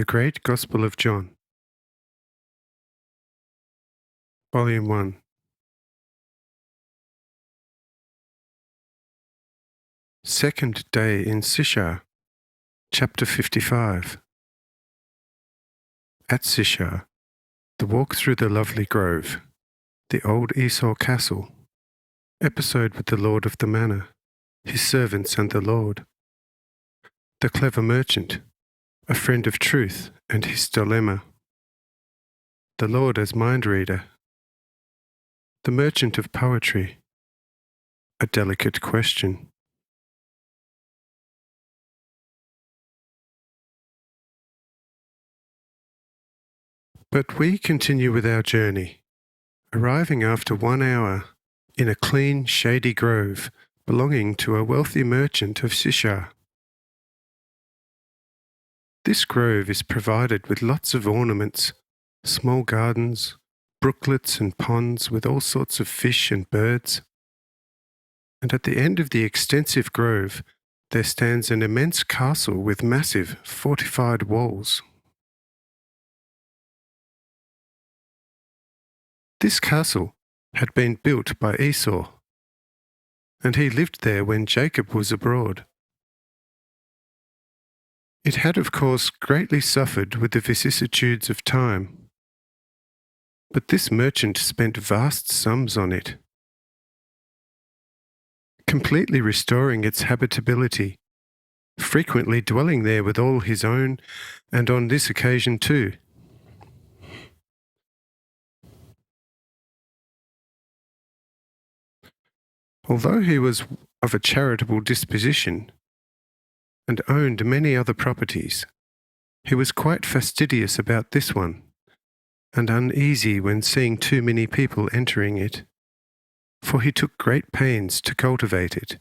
The Great Gospel of John, Volume 1. Second day in Sychar, Chapter 55. At Sychar, the walk through the lovely grove, the old Esau castle, episode with the lord of the manor, his servants and the Lord, the clever merchant, a friend of truth and his dilemma, the Lord as mind-reader, the merchant of poetry, a delicate question. But we continue with our journey, arriving after 1 hour in a clean, shady grove belonging to a wealthy merchant of Sychar. This grove is provided with lots of ornaments, small gardens, brooklets and ponds with all sorts of fish and birds. And at the end of the extensive grove there stands an immense castle with massive, fortified walls. This castle had been built by Esau, and he lived there when Jacob was abroad. It had, of course, greatly suffered with the vicissitudes of time, but this merchant spent vast sums on it, completely restoring its habitability, frequently dwelling there with all his own, and on this occasion too. Although he was of a charitable disposition and owned many other properties, he was quite fastidious about this one, and uneasy when seeing too many people entering it, for he took great pains to cultivate it.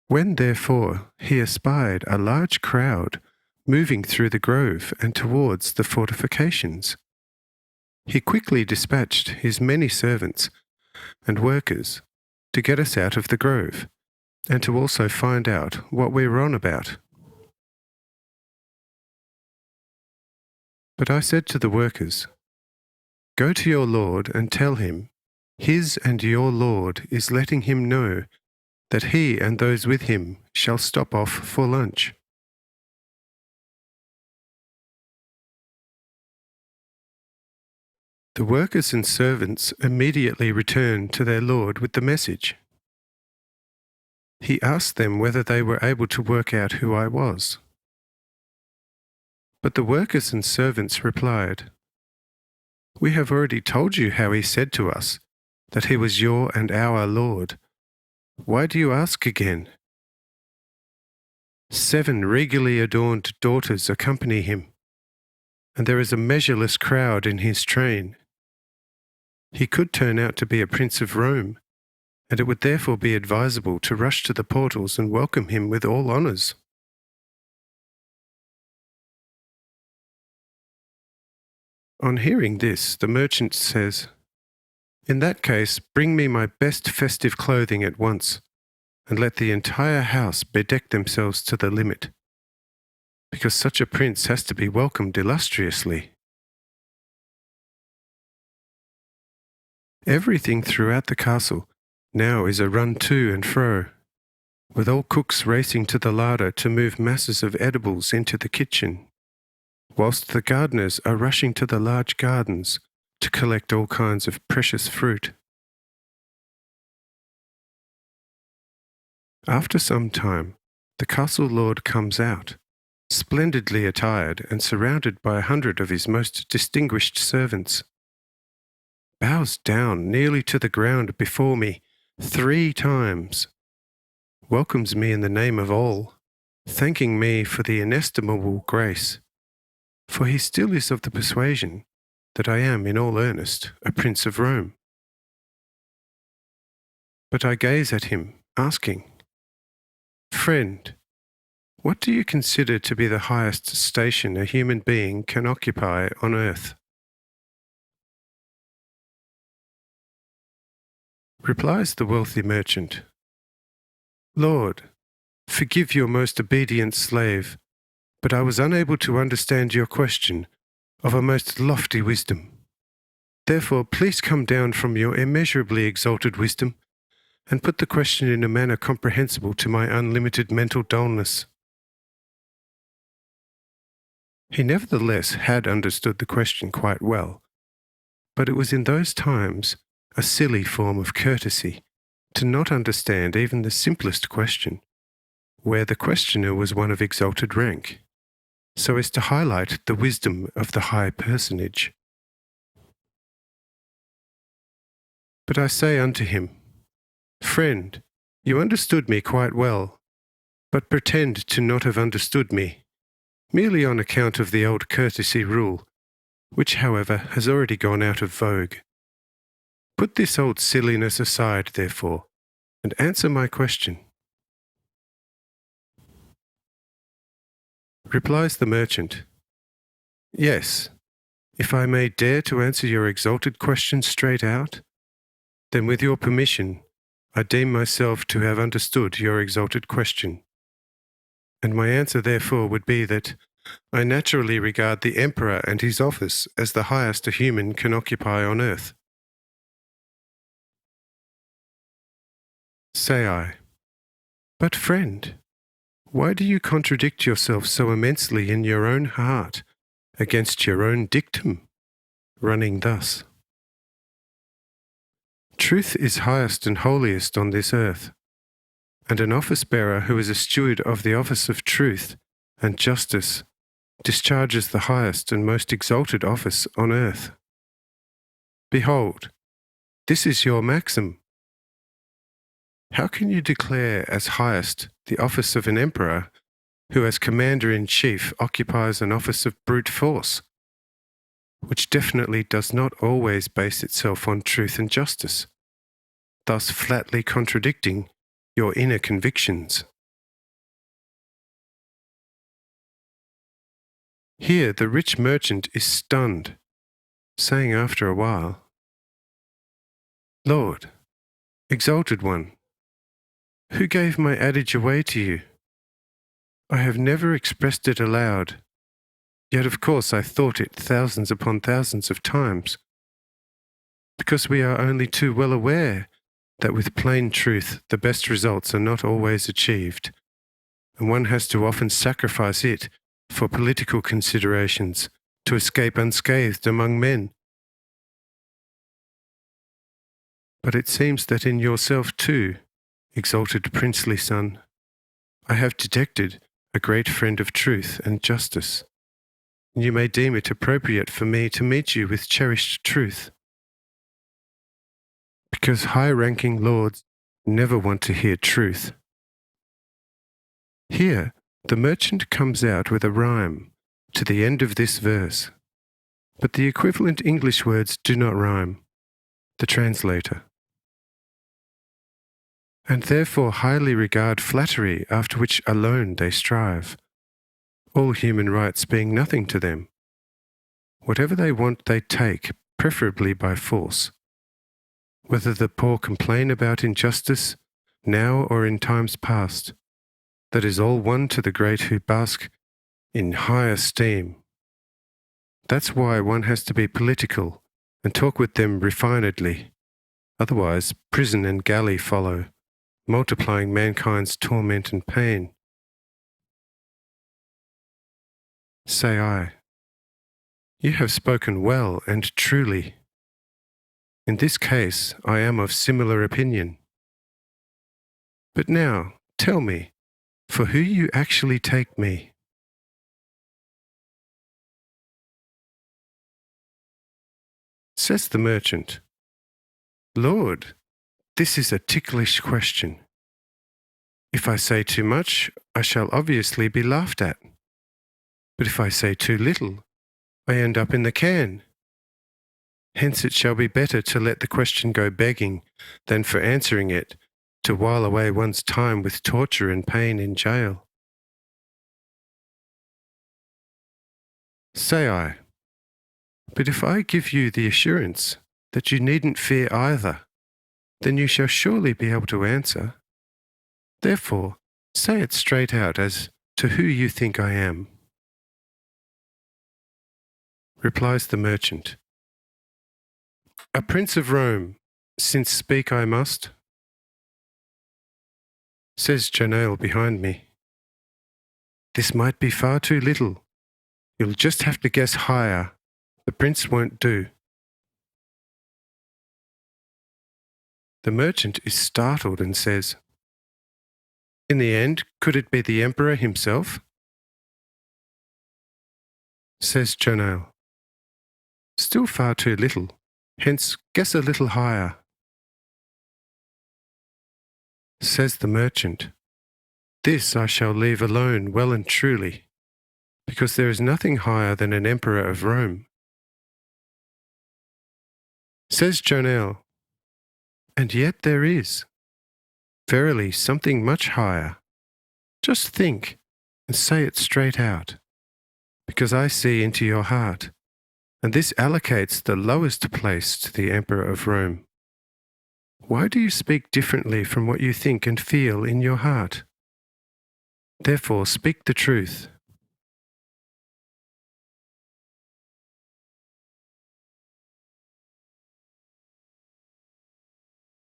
When, therefore, he espied a large crowd moving through the grove and towards the fortifications, he quickly dispatched his many servants and workers to get us out of the grove, and to also find out what we were on about. But I said to the workers, "Go to your lord and tell him, his and your lord is letting him know that he and those with him shall stop off for lunch." The workers and servants immediately returned to their lord with the message. He asked them whether they were able to work out who I was. But the workers and servants replied, "We have already told you how he said to us that he was your and our Lord. Why do you ask again?" 7 regally adorned daughters accompany him, and there is a measureless crowd in his train. He could turn out to be a prince of Rome, and it would therefore be advisable to rush to the portals and welcome him with all honours. On hearing this, the merchant says, "In that case, bring me my best festive clothing at once, and let the entire house bedeck themselves to the limit, because such a prince has to be welcomed illustriously." Everything throughout the castle now is a run to and fro, with all cooks racing to the larder to move masses of edibles into the kitchen, whilst the gardeners are rushing to the large gardens to collect all kinds of precious fruit. After some time, the castle lord comes out, splendidly attired and surrounded by 100 of his most distinguished servants, bows down nearly to the ground before me 3 times, welcomes me in the name of all, thanking me for the inestimable grace, for he still is of the persuasion that I am in all earnest a prince of Rome. But I gaze at him, asking, "Friend, what do you consider to be the highest station a human being can occupy on earth?" Replies the wealthy merchant, "Lord, Forgive your most obedient slave, but I was unable to understand your question of a most lofty wisdom. Therefore, please come down from your immeasurably exalted wisdom and put the question in a manner comprehensible to my unlimited mental dullness." He nevertheless had understood the question quite well, but it was in those times a silly form of courtesy to not understand even the simplest question, where the questioner was one of exalted rank, so as to highlight the wisdom of the high personage. But I say unto him, "Friend, you understood me quite well, but pretend to not have understood me, merely on account of the old courtesy rule, which, however, has already gone out of vogue. Put this old silliness aside, therefore, and answer my question." Replies the merchant, "Yes, if I may dare to answer your exalted question straight out, then with your permission, I deem myself to have understood your exalted question. And my answer therefore would be that I naturally regard the emperor and his office as the highest a human can occupy on earth." Say I, "But friend, why do you contradict yourself so immensely in your own heart against your own dictum, running thus? Truth is highest and holiest on this earth, and an office-bearer who is a steward of the office of truth and justice discharges the highest and most exalted office on earth. Behold, this is your maxim. How can you declare as highest the office of an emperor who as commander-in-chief occupies an office of brute force, which definitely does not always base itself on truth and justice, thus flatly contradicting your inner convictions?" Here the rich merchant is stunned, saying after a while, "Lord, exalted one, who gave my adage away to you? I have never expressed it aloud, yet of course I thought it thousands upon thousands of times, because we are only too well aware that with plain truth the best results are not always achieved, and one has to often sacrifice it for political considerations to escape unscathed among men. But it seems that in yourself too, exalted princely son, I have detected a great friend of truth and justice, and you may deem it appropriate for me to meet you with cherished truth, because high-ranking lords never want to hear truth." Here the merchant comes out with a rhyme to the end of this verse, but the equivalent English words do not rhyme. The translator, "And therefore highly regard flattery after which alone they strive, all human rights being nothing to them. Whatever they want they take, preferably by force. Whether the poor complain about injustice, now or in times past, that is all one to the great who bask in high esteem. That's why one has to be political and talk with them refinedly. Otherwise, prison and galley follow, multiplying mankind's torment and pain." Say I, "You have spoken well and truly. In this case, I am of similar opinion. But now, tell me, for who you actually take me?" Says the merchant, "Lord, this is a ticklish question. If I say too much, I shall obviously be laughed at. But if I say too little, I end up in the can. Hence it shall be better to let the question go begging than for answering it, to while away one's time with torture and pain in jail." Say I, "But if I give you the assurance that you needn't fear either, then you shall surely be able to answer. Therefore, Say it straight out as to who you think I am. Replies the merchant, a prince of Rome, since speak I must. Says Janelle behind me, this might be far too little. You'll just have to guess higher. The prince won't do. The merchant is startled and says, in the end, could it be the emperor himself? Says Janelle, still far too little, hence guess a little higher. Says the merchant, this I shall leave alone well and truly, because there is nothing higher than an emperor of Rome. Says Janelle, and yet there is, verily, something much higher. Just think, and say it straight out, because I see into your heart, and this allocates the lowest place to the emperor of Rome. Why do you speak differently from what you think and feel in your heart? Therefore speak the truth,